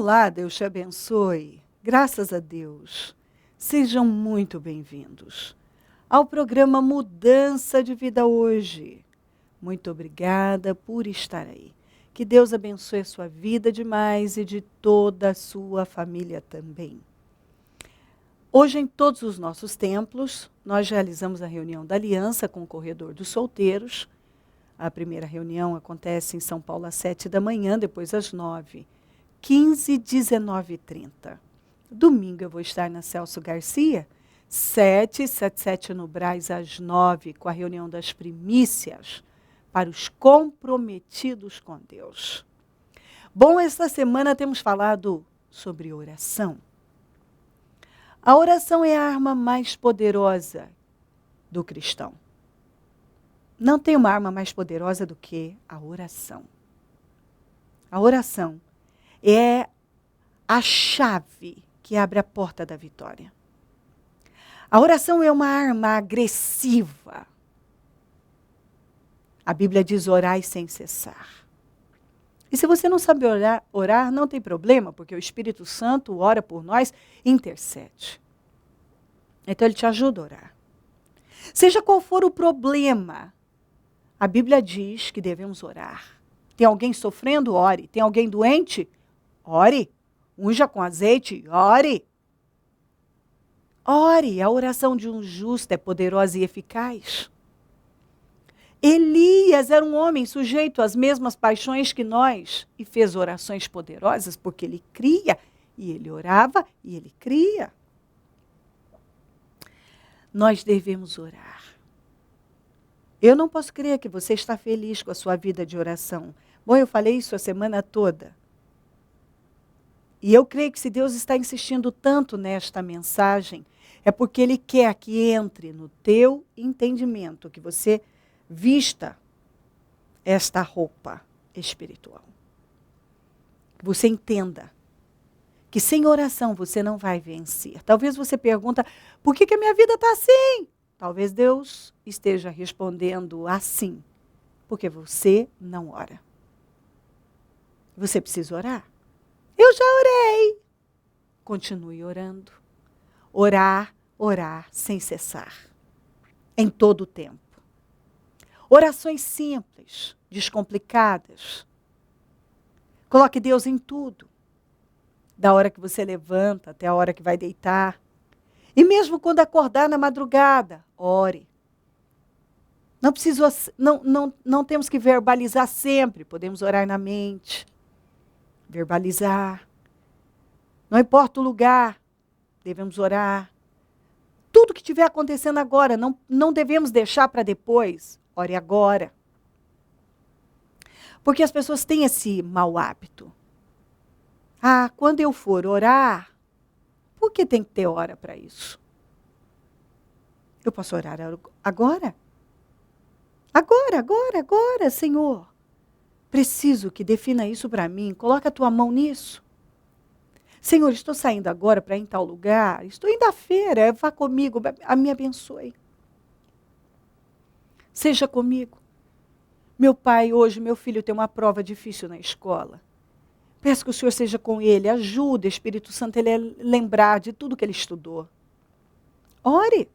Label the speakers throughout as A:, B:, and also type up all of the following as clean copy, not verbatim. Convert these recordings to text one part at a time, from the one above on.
A: Olá, Deus te abençoe. Graças a Deus. Sejam muito bem-vindos ao programa Mudança de Vida Hoje. Muito obrigada por estar aí. Que Deus abençoe a sua vida demais e de toda a sua família também. Hoje, em todos os nossos templos, nós realizamos a reunião da Aliança com o Corredor dos Solteiros. A primeira reunião acontece em São Paulo às 7 da manhã, depois às 9, 15, 19 e 30. Domingo eu vou estar na Celso Garcia, 777 no Brás, às 9, com a reunião das primícias para os comprometidos com Deus. Bom, esta semana temos falado sobre oração. A oração é a arma mais poderosa do cristão. Não tem uma arma mais poderosa do que a oração. A oração é a chave que abre a porta da vitória. A oração é uma arma agressiva. A Bíblia diz: orai sem cessar. E se você não sabe orar, não tem problema, porque o Espírito Santo ora por nós e intercede. Então ele te ajuda a orar. Seja qual for o problema, a Bíblia diz que devemos orar. Tem alguém sofrendo? Ore. Tem alguém doente? Ore. Unja com azeite? Ore. Ore. A oração de um justo é poderosa e eficaz. Elias era um homem sujeito às mesmas paixões que nós e fez orações poderosas porque ele cria, e ele orava e ele cria. Nós devemos orar. Eu não posso crer que você está feliz com a sua vida de oração. Bom, eu falei isso a semana toda. E eu creio que se Deus está insistindo tanto nesta mensagem, é porque Ele quer que entre no teu entendimento, que você vista esta roupa espiritual. Que você entenda que sem oração você não vai vencer. Talvez você pergunta, por que a minha vida está assim? Talvez Deus esteja respondendo assim, porque você não ora. Você precisa orar. Eu já orei. Continue orando. Orar, orar sem cessar. Em todo o tempo. Orações simples, descomplicadas. Coloque Deus em tudo. Da hora que você levanta até a hora que vai deitar. E mesmo quando acordar na madrugada, ore. Não temos que verbalizar sempre. Podemos orar na mente. Verbalizar. Não importa o lugar, devemos orar. Tudo que estiver acontecendo agora, não devemos deixar para depois. Ore agora. Porque as pessoas têm esse mau hábito. Ah, quando eu for orar, por que tem que ter hora para isso? Eu posso orar agora? Agora, Senhor. Preciso que defina isso para mim. Coloca a tua mão nisso. Senhor, estou saindo agora para ir em tal lugar. Estou indo à feira. Vá comigo. Me abençoe. Seja comigo. Meu pai, hoje, meu filho tem uma prova difícil na escola. Peço que o Senhor seja com ele. Ajude, Espírito Santo, ele a lembrar de tudo que ele estudou. Ore.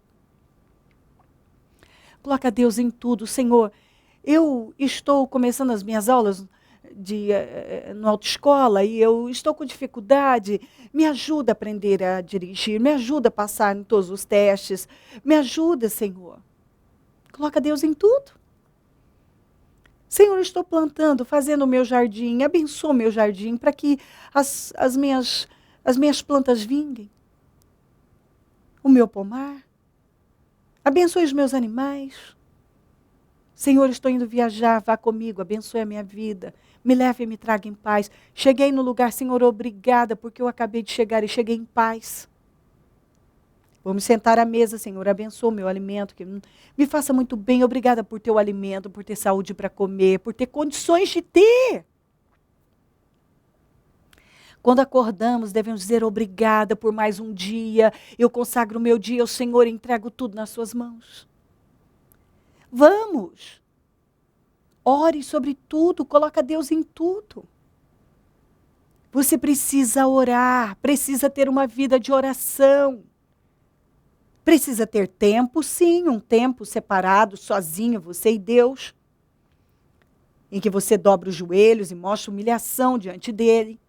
A: Coloca Deus em tudo. Senhor, eu estou começando as minhas aulas no autoescola e eu estou com dificuldade. Me ajuda a aprender a dirigir. Me ajuda a passar em todos os testes. Me ajuda, Senhor. Coloca Deus em tudo. Senhor, eu estou plantando, fazendo o meu jardim. Abençoa o meu jardim para que as minhas plantas vinguem. O meu pomar. Abençoe os meus animais. Senhor, estou indo viajar, vá comigo, abençoe a minha vida. Me leve e me traga em paz. Cheguei no lugar, Senhor, obrigada, porque eu acabei de chegar e cheguei em paz. Vou me sentar à mesa, Senhor, abençoa o meu alimento, que me faça muito bem. Obrigada por ter o alimento, por ter saúde para comer, por ter condições de ter. Quando acordamos, devemos dizer obrigada por mais um dia. Eu consagro o meu dia ao Senhor e entrego tudo nas suas mãos. Vamos. Ore sobre tudo, coloca Deus em tudo. Você precisa orar, precisa ter uma vida de oração. Precisa ter tempo, sim, um tempo separado, sozinho, você e Deus, em que você dobra os joelhos e mostra humilhação diante dele.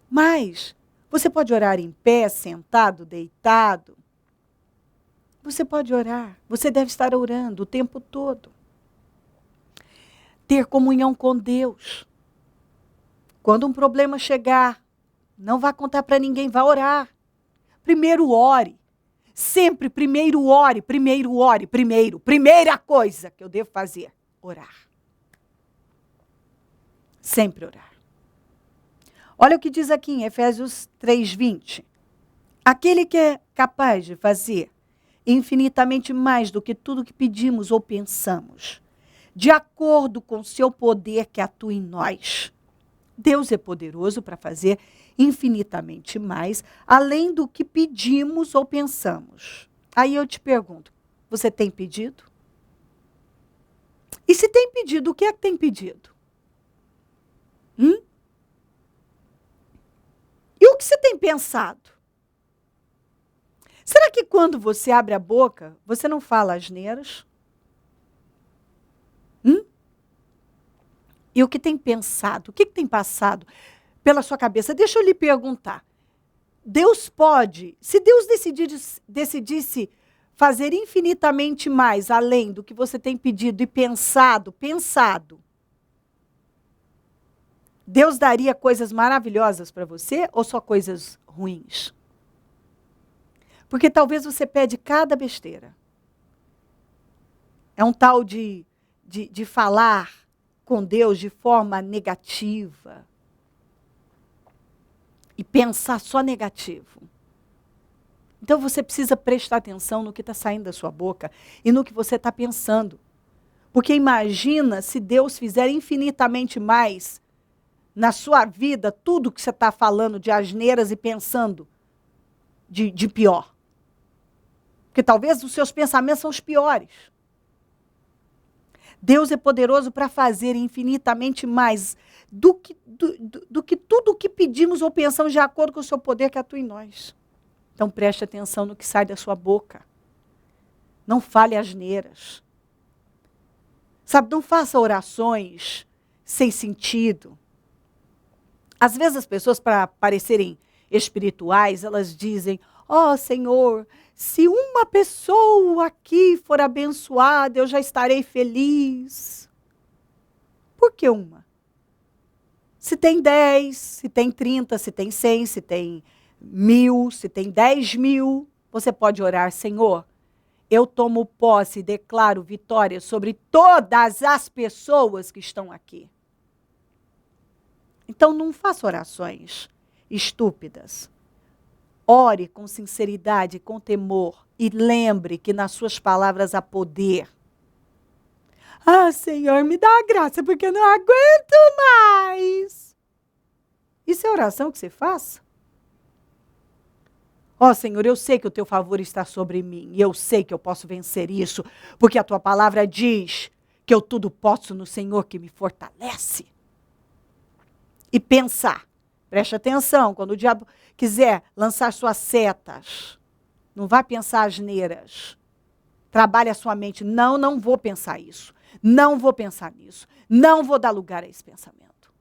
A: Mas você pode orar em pé, sentado, deitado. Você pode orar, você deve estar orando o tempo todo. Ter comunhão com Deus. Quando um problema chegar, não vá contar para ninguém, vá orar. Primeiro ore. Sempre primeiro ore, primeiro. Primeira coisa que eu devo fazer, orar. Sempre orar. Olha o que diz aqui em Efésios 3:20. Aquele que é capaz de fazer infinitamente mais do que tudo que pedimos ou pensamos, de acordo com o seu poder que atua em nós. Deus é poderoso para fazer infinitamente mais, além do que pedimos ou pensamos. Aí eu te pergunto, você tem pedido? E se tem pedido, o que é que tem pedido? E o que você tem pensado? Será que quando você abre a boca, você não fala asneiras? E o que tem pensado? O que tem passado pela sua cabeça? Deixa eu lhe perguntar. Deus pode, se Deus decidisse fazer infinitamente mais, além do que você tem pedido e pensado, Deus daria coisas maravilhosas para você ou só coisas ruins? Porque talvez você pede cada besteira. É um tal de falar com Deus de forma negativa. E pensar só negativo. Então você precisa prestar atenção no que está saindo da sua boca e no que você está pensando. Porque imagina se Deus fizer infinitamente mais na sua vida tudo que você está falando de asneiras e pensando de pior. Porque talvez os seus pensamentos são os piores. Deus é poderoso para fazer infinitamente mais do que tudo o que pedimos ou pensamos de acordo com o seu poder que atua em nós. Então preste atenção no que sai da sua boca. Não fale asneiras. Sabe, não faça orações sem sentido. Às vezes as pessoas, para parecerem espirituais, elas dizem, ó Senhor, se uma pessoa aqui for abençoada, eu já estarei feliz. Por que uma? Se tem 10, se tem 30, se tem 100, se tem 1000, se tem 10.000, você pode orar, Senhor, eu tomo posse e declaro vitória sobre todas as pessoas que estão aqui. Então não faça orações estúpidas. Ore com sinceridade, com temor e lembre que nas suas palavras há poder. Ah, Senhor, me dá a graça porque eu não aguento mais. Isso é oração que você faz? Ó, Senhor, eu sei que o teu favor está sobre mim e eu sei que eu posso vencer isso, porque a tua palavra diz que eu tudo posso no Senhor que me fortalece. E pensar, preste atenção, quando o diabo quiser lançar suas setas, não vai pensar asneiras. Trabalhe a sua mente. Não, não vou pensar isso. Não vou pensar nisso. Não vou dar lugar a esse pensamento.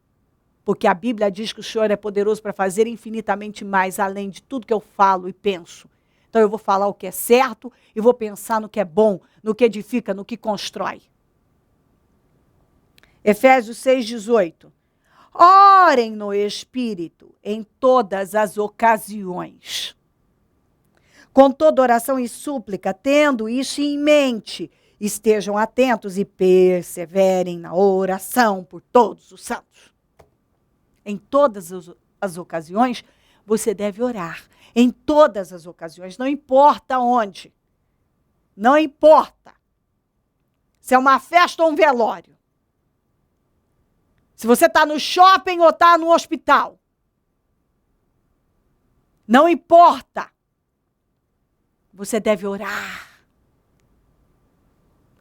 A: Porque a Bíblia diz que o Senhor é poderoso para fazer infinitamente mais, além de tudo que eu falo e penso. Então eu vou falar o que é certo e vou pensar no que é bom, no que edifica, no que constrói. Efésios 6:18. Orem no Espírito em todas as ocasiões. Com toda oração e súplica, tendo isso em mente, estejam atentos e perseverem na oração por todos os santos. Em todas as ocasiões, você deve orar. Em todas as ocasiões, não importa onde. Não importa se é uma festa ou um velório. Se você está no shopping ou está no hospital. Não importa. Você deve orar.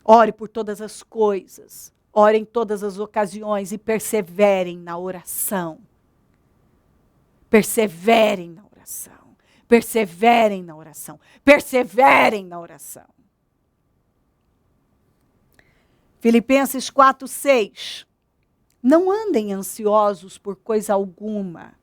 A: Ore por todas as coisas. Ore em todas as ocasiões e perseverem na oração. Perseverem na oração. Perseverem na oração. Perseverem na oração. Filipenses 4:6. Não andem ansiosos por coisa alguma,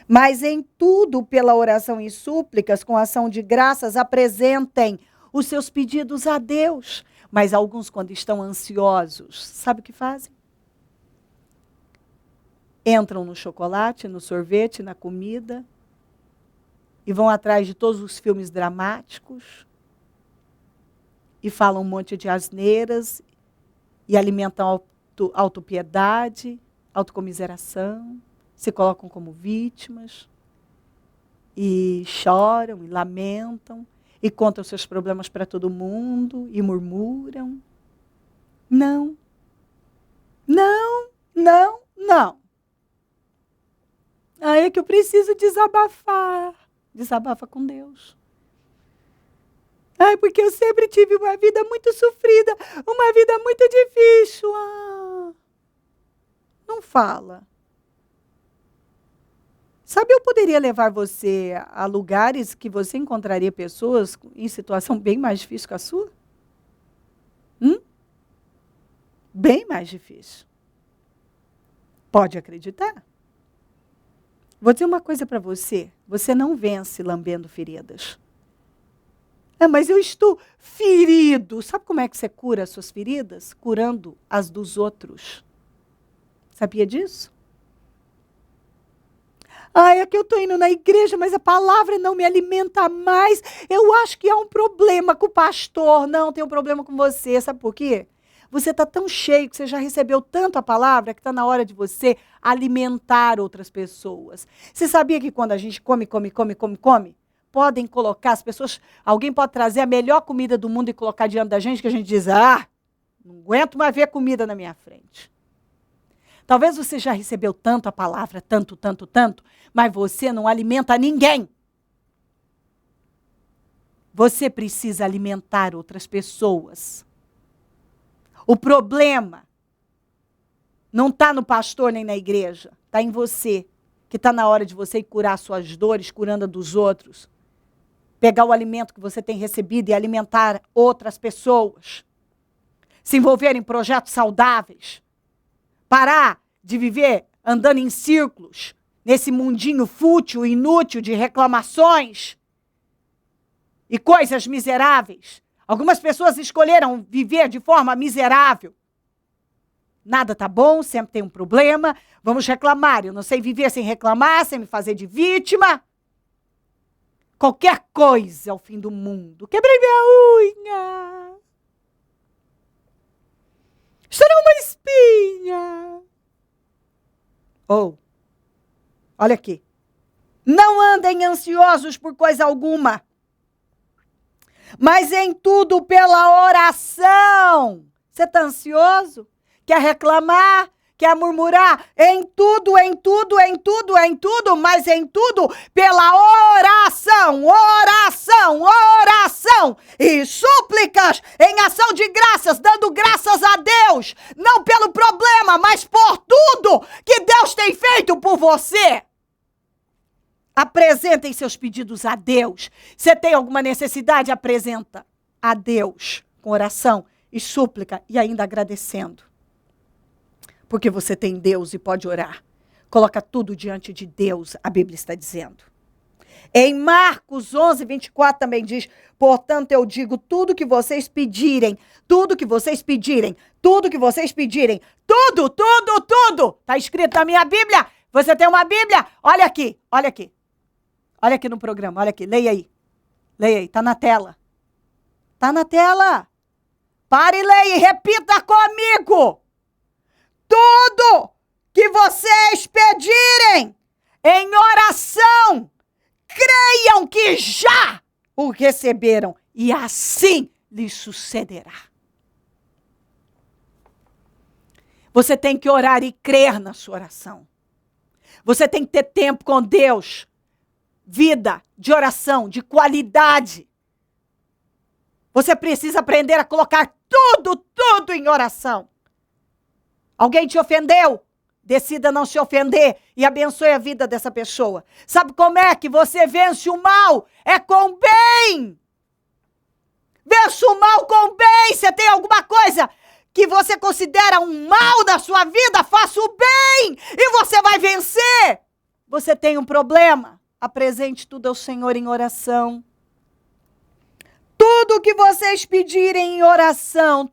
A: mas em tudo, pela oração e súplicas, com ação de graças, apresentem os seus pedidos a Deus. Mas alguns, quando estão ansiosos, sabe o que fazem? Entram no chocolate, no sorvete, na comida, e vão atrás de todos os filmes dramáticos, e falam um monte de asneiras, e alimentam autopiedade, autocomiseração, se colocam como vítimas, e choram, e lamentam, e contam seus problemas para todo mundo, e murmuram. Não. Não, não, não. Aí é que eu preciso desabafar. Desabafa com Deus. Ai, porque eu sempre tive uma vida muito sofrida, uma vida muito difícil. Não fala. Sabe, eu poderia levar você a lugares que você encontraria pessoas em situação bem mais difícil que a sua? Bem mais difícil. Pode acreditar. Vou dizer uma coisa para você. Você não vence lambendo feridas. Mas eu estou ferido. Sabe como é que você cura as suas feridas? Curando as dos outros. Sabia disso? É que eu estou indo na igreja, mas a palavra não me alimenta mais. Eu acho que há um problema com o pastor. Não, tem um problema com você. Sabe por quê? Você está tão cheio que você já recebeu tanto a palavra que está na hora de você alimentar outras pessoas. Você sabia que quando a gente come, podem colocar as pessoas, alguém pode trazer a melhor comida do mundo e colocar diante da gente, que a gente diz, não aguento mais ver comida na minha frente. Talvez você já recebeu tanto a palavra, tanto, mas você não alimenta ninguém. Você precisa alimentar outras pessoas. O problema não está no pastor nem na igreja, está em você, que está na hora de você ir curar suas dores, curando a dos outros. Pegar o alimento que você tem recebido e alimentar outras pessoas. Se envolver em projetos saudáveis. Parar de viver andando em círculos, nesse mundinho fútil, inútil de reclamações e coisas miseráveis. Algumas pessoas escolheram viver de forma miserável. Nada tá bom, sempre tem um problema. Vamos reclamar. Eu não sei viver sem reclamar, sem me fazer de vítima. Qualquer coisa é o fim do mundo. Quebrei minha unha. Estourou uma espinha. Olha aqui. Não andem ansiosos por coisa alguma, mas em tudo pela oração. Você está ansioso? Quer reclamar? Quer murmurar? Em tudo, mas em tudo pela oração, oração e súplicas em ação de graças, dando graças a Deus, não pelo problema, mas por tudo que Deus tem feito por você. Apresentem seus pedidos a Deus. Você tem alguma necessidade? Apresenta a Deus com oração e súplica e ainda agradecendo. Porque você tem Deus e pode orar. Coloca tudo diante de Deus, a Bíblia está dizendo. Em Marcos 11:24 também diz, portanto eu digo, tudo que vocês pedirem, tudo. Está escrito na minha Bíblia. Você tem uma Bíblia? Olha aqui. Olha aqui no programa, olha aqui, leia aí, tá na tela. Pare e leia e repita comigo. Tudo que vocês pedirem em oração, creiam que já o receberam e assim lhes sucederá. Você tem que orar e crer na sua oração. Você tem que ter tempo com Deus. Vida de oração, de qualidade. Você precisa aprender a colocar tudo em oração. Alguém te ofendeu? Decida não se ofender e abençoe a vida dessa pessoa. Sabe como é que você vence o mal? É com bem. Vença o mal com bem. Você tem alguma coisa que você considera um mal na sua vida? Faça o bem e você vai vencer. Você tem um problema? Apresente tudo ao Senhor em oração. Tudo que vocês pedirem em oração,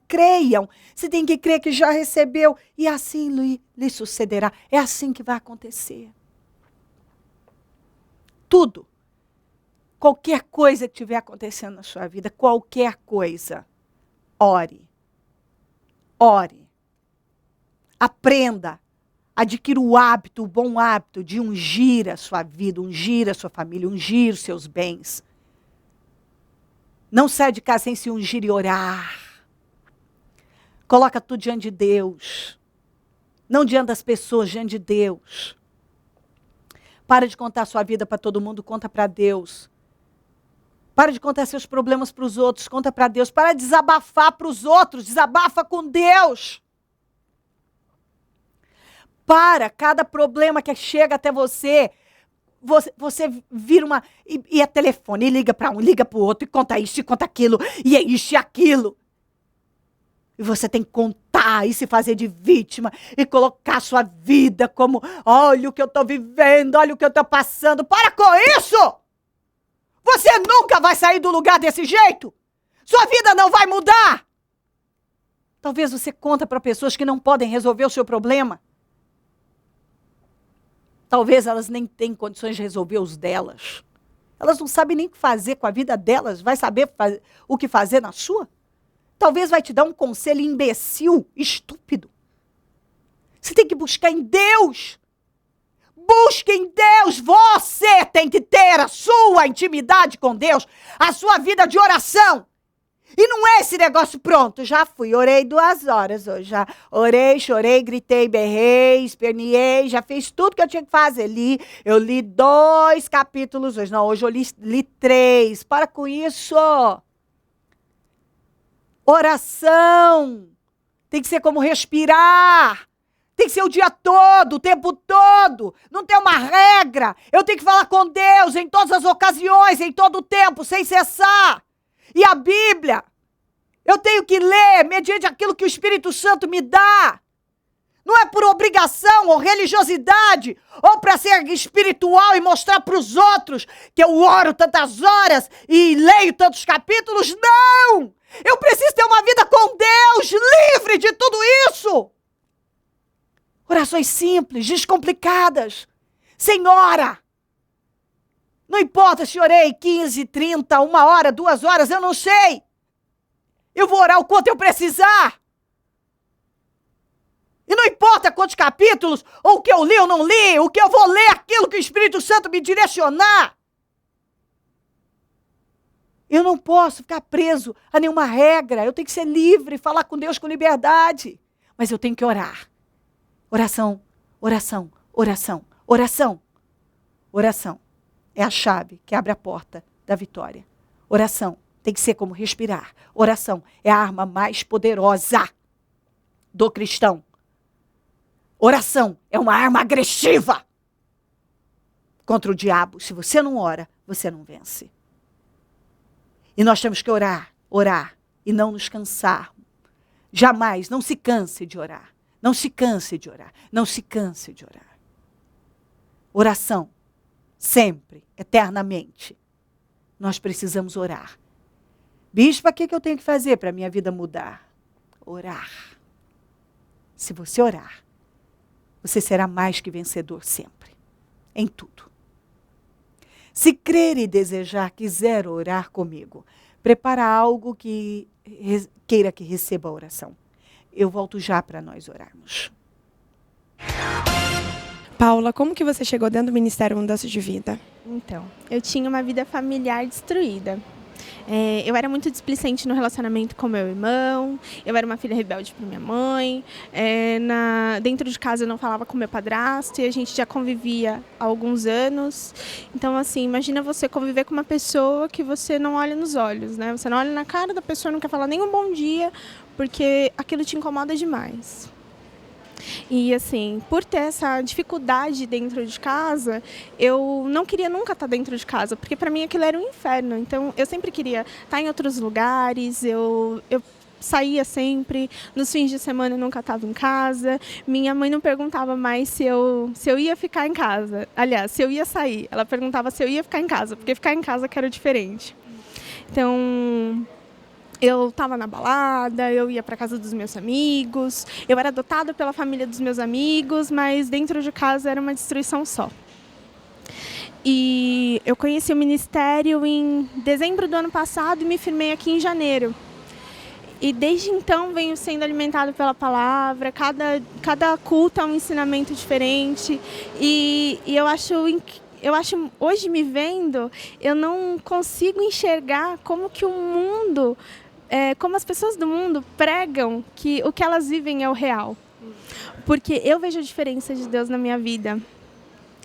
A: creiam. Você tem que crer que já recebeu e assim lhe sucederá. É assim que vai acontecer. Tudo. Qualquer coisa que estiver acontecendo na sua vida, qualquer coisa, ore. Ore. Aprenda. Adquira o hábito, o bom hábito de ungir a sua vida, ungir a sua família, ungir os seus bens. Não sai de casa sem se ungir e orar. Coloca tudo diante de Deus. Não diante das pessoas, diante de Deus. Para de contar a sua vida para todo mundo, conta para Deus. Para de contar seus problemas para os outros, conta para Deus. Para de desabafar para os outros, desabafa com Deus. Para cada problema que chega até você vira uma... E é telefone, e liga para um, liga para o outro, e conta isso, e conta aquilo, e é isso e aquilo. E você tem que contar e se fazer de vítima, e colocar a sua vida como, olha o que eu estou vivendo, olha o que eu estou passando. Para com isso! Você nunca vai sair do lugar desse jeito. Sua vida não vai mudar. Talvez você conta para pessoas que não podem resolver o seu problema. Talvez elas nem tenham condições de resolver os delas. Elas não sabem nem o que fazer com a vida delas. Vai saber o que fazer na sua? Talvez vai te dar um conselho imbecil, estúpido. Você tem que buscar em Deus. Busque em Deus. Você tem que ter a sua intimidade com Deus. A sua vida de oração. E não é esse negócio pronto. Já fui, orei 2 horas hoje. Já orei, chorei, gritei, berrei, esperneei. Já fiz tudo que eu tinha que fazer. Eu li 2 capítulos hoje. Não, hoje eu li 3. Para com isso. Oração. Tem que ser como respirar. Tem que ser o dia todo, o tempo todo. Não tem uma regra. Eu tenho que falar com Deus em todas as ocasiões, em todo o tempo, sem cessar. E a Bíblia, eu tenho que ler mediante aquilo que o Espírito Santo me dá. Não é por obrigação ou religiosidade, ou para ser espiritual e mostrar para os outros que eu oro tantas horas e leio tantos capítulos. Não! Eu preciso ter uma vida com Deus, livre de tudo isso. Orações simples, descomplicadas. Senhora! Não importa se orei 15, 30, 1 hora, 2 horas, eu não sei. Eu vou orar o quanto eu precisar. E não importa quantos capítulos, ou o que eu li ou não li, o que eu vou ler, aquilo que o Espírito Santo me direcionar. Eu não posso ficar preso a nenhuma regra. Eu tenho que ser livre, falar com Deus com liberdade. Mas eu tenho que orar. Oração, oração, oração, oração. Oração. É a chave que abre a porta da vitória. Oração tem que ser como respirar. Oração é a arma mais poderosa do cristão. Oração é uma arma agressiva contra o diabo. Se você não ora, você não vence. E nós temos que orar, orar e não nos cansar. Jamais, não se canse de orar. Não se canse de orar. Não se canse de orar. Oração. Sempre, eternamente, nós precisamos orar. Bispo, o que eu tenho que fazer para a minha vida mudar? Orar. Se você orar, você será mais que vencedor sempre, em tudo. Se crer e desejar, quiser orar comigo, prepara algo que queira que receba a oração. Eu volto já para nós orarmos.
B: Paula, como que você chegou dentro do Ministério Mudança de Vida?
C: Então, eu tinha uma vida familiar destruída. Eu era muito displicente no relacionamento com meu irmão, eu era uma filha rebelde para minha mãe, dentro de casa eu não falava com meu padrasto e a gente já convivia há alguns anos. Então, assim, imagina você conviver com uma pessoa que você não olha nos olhos, né? Você não olha na cara da pessoa, não quer falar nem um bom dia, porque aquilo te incomoda demais. E assim, por ter essa dificuldade dentro de casa, eu não queria nunca estar dentro de casa, porque para mim aquilo era um inferno. Então eu sempre queria estar em outros lugares, eu saía sempre, nos fins de semana eu nunca estava em casa. Minha mãe não perguntava mais se eu ia ficar em casa. Aliás, se eu ia sair. Ela perguntava se eu ia ficar em casa, porque ficar em casa que era diferente. Então, eu estava na balada, eu ia para casa dos meus amigos, eu era adotada pela família dos meus amigos, mas dentro de casa era uma destruição só. E eu conheci o ministério em dezembro do ano passado e me firmei aqui em janeiro. E desde então venho sendo alimentado pela palavra, cada culto é um ensinamento diferente. E eu acho, hoje me vendo, eu não consigo enxergar como que o mundo, como as pessoas do mundo pregam que o que elas vivem é o real. Porque eu vejo a diferença de Deus na minha vida.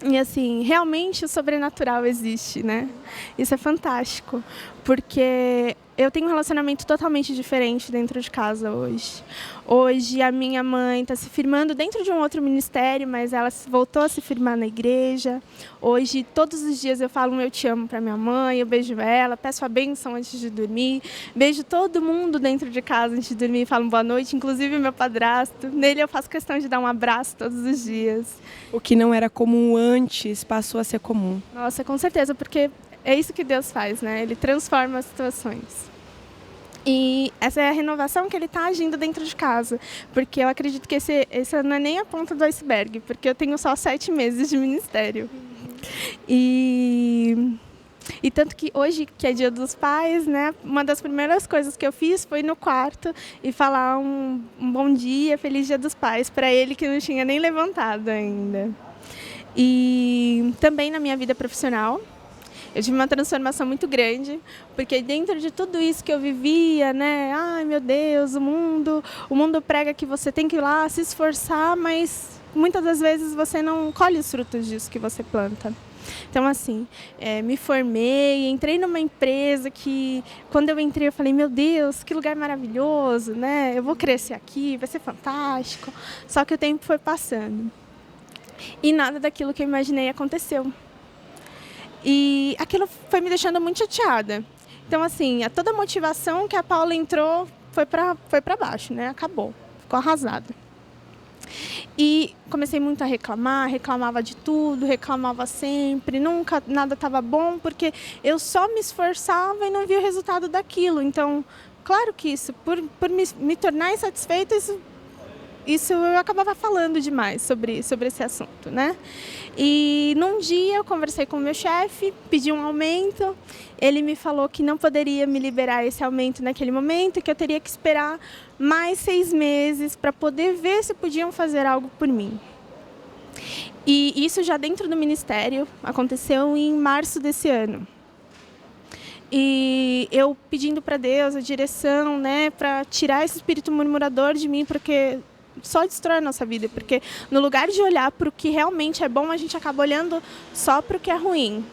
C: E assim, realmente o sobrenatural existe, né? Isso é fantástico, porque eu tenho um relacionamento totalmente diferente dentro de casa hoje. Hoje a minha mãe está se firmando dentro de um outro ministério, mas ela voltou a se firmar na igreja. Hoje, todos os dias eu falo um eu te amo para minha mãe, eu beijo ela, peço a bênção antes de dormir, beijo todo mundo dentro de casa antes de dormir e falo boa noite, inclusive meu padrasto. Nele eu faço questão de dar um abraço todos os dias.
B: O que não era comum antes passou a ser comum.
C: Nossa, com certeza, porque é isso que Deus faz, né? Ele transforma as situações. E essa é a renovação que ele está agindo dentro de casa. Porque eu acredito que essa não é nem a ponta do iceberg, porque eu tenho só 7 meses de ministério. E tanto que hoje, que é Dia dos Pais, né, uma das primeiras coisas que eu fiz foi no quarto e falar um bom dia, feliz Dia dos Pais, para ele que não tinha nem levantado ainda. E também na minha vida profissional, eu tive uma transformação muito grande, porque dentro de tudo isso que eu vivia, né? Ai, meu Deus, o mundo prega que você tem que ir lá se esforçar, mas muitas das vezes você não colhe os frutos disso que você planta. Então, assim, me formei, entrei numa empresa que, quando eu entrei, eu falei, meu Deus, que lugar maravilhoso, né? Eu vou crescer aqui, vai ser fantástico. Só que o tempo foi passando. E nada daquilo que eu imaginei aconteceu. E aquilo foi me deixando muito chateada. Então, assim, toda a motivação que a Paula entrou foi para baixo, né? Acabou, ficou arrasada. E comecei muito a reclamar, reclamava de tudo, reclamava sempre, nunca nada estava bom, porque eu só me esforçava e não via o resultado daquilo. Então, claro que isso, por me tornar insatisfeita, isso eu acabava falando demais sobre esse assunto, né? E num dia eu conversei com o meu chefe, pedi um aumento, ele me falou que não poderia me liberar esse aumento naquele momento, que eu teria que esperar mais 6 meses para poder ver se podiam fazer algo por mim. E isso já dentro do ministério, aconteceu em março desse ano. E eu pedindo para Deus a direção, né, para tirar esse espírito murmurador de mim, porque só destrói a nossa vida, porque no lugar de olhar para o que realmente é bom, a gente acaba olhando só para o que é ruim.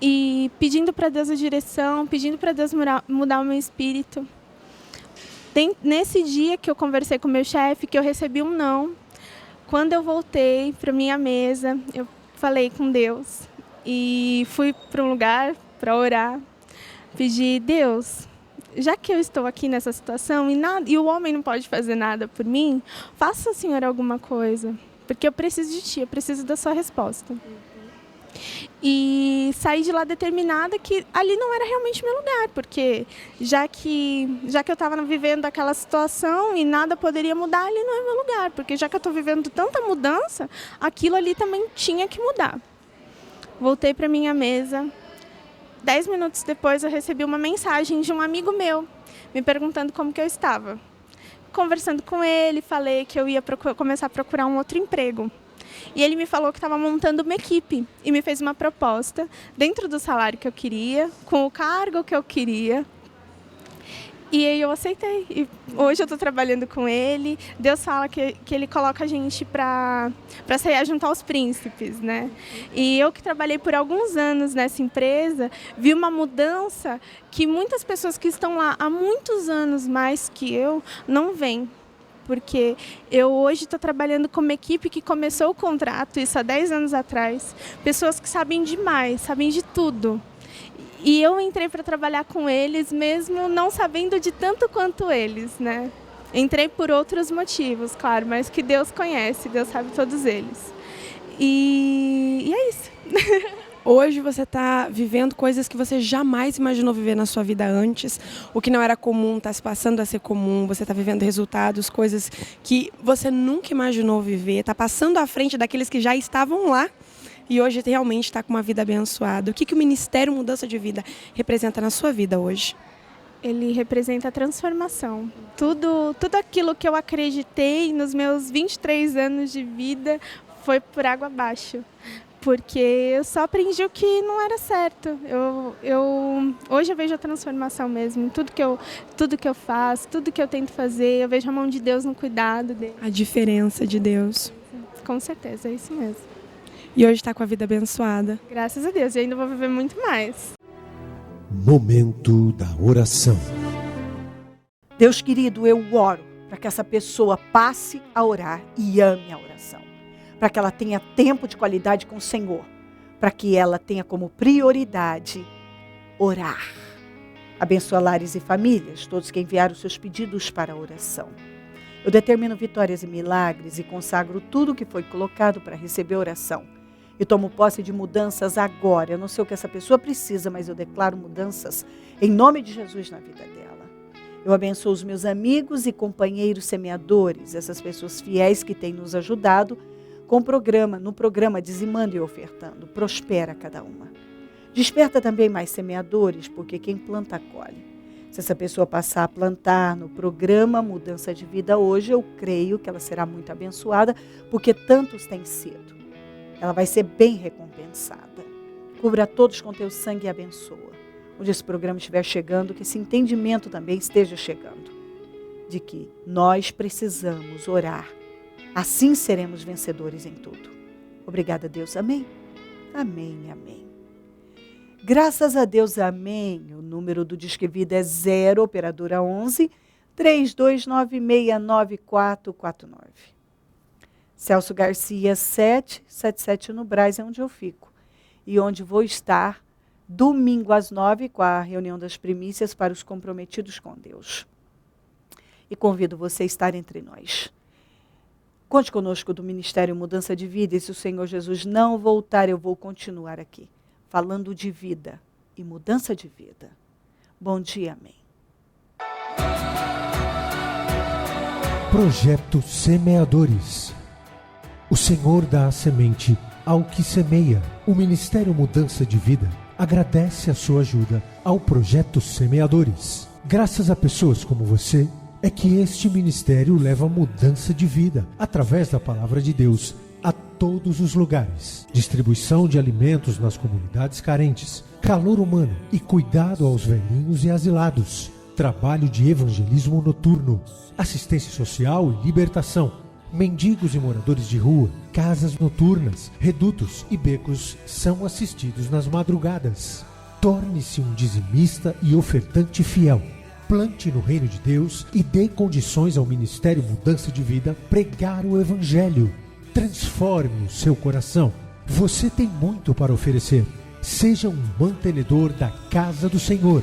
C: E pedindo para Deus a direção, pedindo para Deus mudar o meu espírito. Nesse dia que eu conversei com o meu chefe, que eu recebi um não, quando eu voltei para minha mesa, eu falei com Deus e fui para um lugar para orar, pedi, Deus, já que eu estou aqui nessa situação e o homem não pode fazer nada por mim, faça, Senhor, alguma coisa, porque eu preciso de Ti, eu preciso da Sua resposta. E saí de lá determinada que ali não era realmente meu lugar, porque já que eu estava vivendo aquela situação e nada poderia mudar, ali não é meu lugar, porque já que eu estou vivendo tanta mudança, aquilo ali também tinha que mudar. Voltei para minha mesa. 10 minutos depois eu recebi uma mensagem de um amigo meu, me perguntando como que eu estava. Conversando com ele, falei que eu ia começar a procurar um outro emprego. E ele me falou que estava montando uma equipe e me fez uma proposta dentro do salário que eu queria, com o cargo que eu queria. E aí eu aceitei. E hoje eu estou trabalhando com ele. Deus fala que ele coloca a gente para sair junto aos príncipes, né? E eu que trabalhei por alguns anos nessa empresa, vi uma mudança que muitas pessoas que estão lá há muitos anos mais que eu não veem. porque eu hoje estou trabalhando com uma equipe que começou o contrato, isso há 10 anos atrás. Pessoas que sabem demais, sabem de tudo. E eu entrei para trabalhar com eles, mesmo não sabendo de tanto quanto eles, né? Entrei por outros motivos, claro, mas que Deus conhece, Deus sabe todos eles. E é isso.
B: Hoje você está vivendo coisas que você jamais imaginou viver na sua vida antes. O que não era comum está se passando a ser comum. Você está vivendo resultados, coisas que você nunca imaginou viver. Está passando à frente daqueles que já estavam lá. E hoje realmente está com uma vida abençoada. O que o Ministério Mudança de Vida representa na sua vida hoje?
C: Ele representa a transformação. Tudo aquilo que eu acreditei nos meus 23 anos de vida foi por água abaixo. Porque eu só aprendi o que não era certo. Hoje eu vejo a transformação mesmo. Tudo que eu faço, tudo que eu tento fazer, eu vejo a mão de Deus no cuidado dele.
B: A diferença de Deus.
C: Com certeza, é isso mesmo.
B: E hoje está com a vida abençoada.
C: Graças a Deus, e ainda vou viver muito mais.
D: Momento da oração.
A: Deus querido, eu oro para que essa pessoa passe a orar e ame a oração. Para que ela tenha tempo de qualidade com o Senhor. Para que ela tenha como prioridade orar. Abençoa lares e famílias, todos que enviaram seus pedidos para a oração. Eu determino vitórias e milagres e consagro tudo que foi colocado para receber oração. E tomo posse de mudanças agora. Eu não sei o que essa pessoa precisa, mas eu declaro mudanças em nome de Jesus na vida dela. Eu abençoo os meus amigos e companheiros semeadores, essas pessoas fiéis que têm nos ajudado no programa Dizimando e Ofertando. Prospera cada uma. Desperta também mais semeadores, porque quem planta, colhe. Se essa pessoa passar a plantar no programa Mudança de Vida hoje, eu creio que ela será muito abençoada, porque tantos têm sido. Ela vai ser bem recompensada. Cubra todos com teu sangue e abençoa. Onde esse programa estiver chegando, que esse entendimento também esteja chegando. De que nós precisamos orar. Assim seremos vencedores em tudo. Obrigada, Deus. Amém? Amém, amém. Graças a Deus, amém. O número do Disque Vida é 0, operadora 11, 32969449. Celso Garcia 777 no Brás é onde eu fico. E onde vou estar domingo às 9 com a reunião das primícias para os comprometidos com Deus. E convido você a estar entre nós. Conte conosco do Ministério Mudança de Vida e se o Senhor Jesus não voltar, eu vou continuar aqui, falando de vida e mudança de vida. Bom dia, amém.
D: Projeto Semeadores. O Senhor dá a semente ao que semeia. O Ministério Mudança de Vida agradece a sua ajuda ao Projeto Semeadores. Graças a pessoas como você, é que este ministério leva mudança de vida, através da palavra de Deus, a todos os lugares. Distribuição de alimentos nas comunidades carentes, calor humano e cuidado aos velhinhos e asilados. Trabalho de evangelismo noturno, assistência social e libertação. Mendigos e moradores de rua, casas noturnas, redutos e becos são assistidos nas madrugadas. Torne-se um dizimista e ofertante fiel. Plante no reino de Deus e dê condições ao Ministério Mudança de Vida pregar o Evangelho. Transforme o seu coração. Você tem muito para oferecer. Seja um mantenedor da casa do Senhor.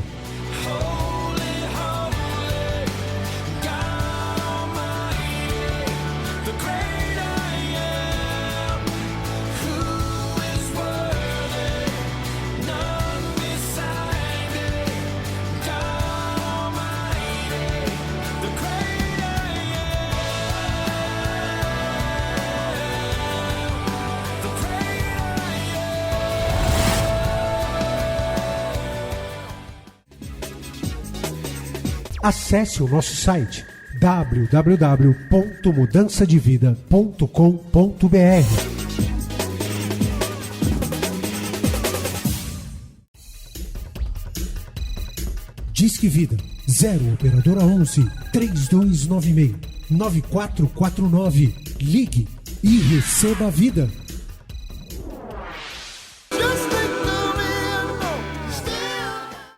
D: Acesse o nosso site www.mudançadevida.com.br. Disque Vida 0 operadora 11 3296 9449. Ligue e receba a vida.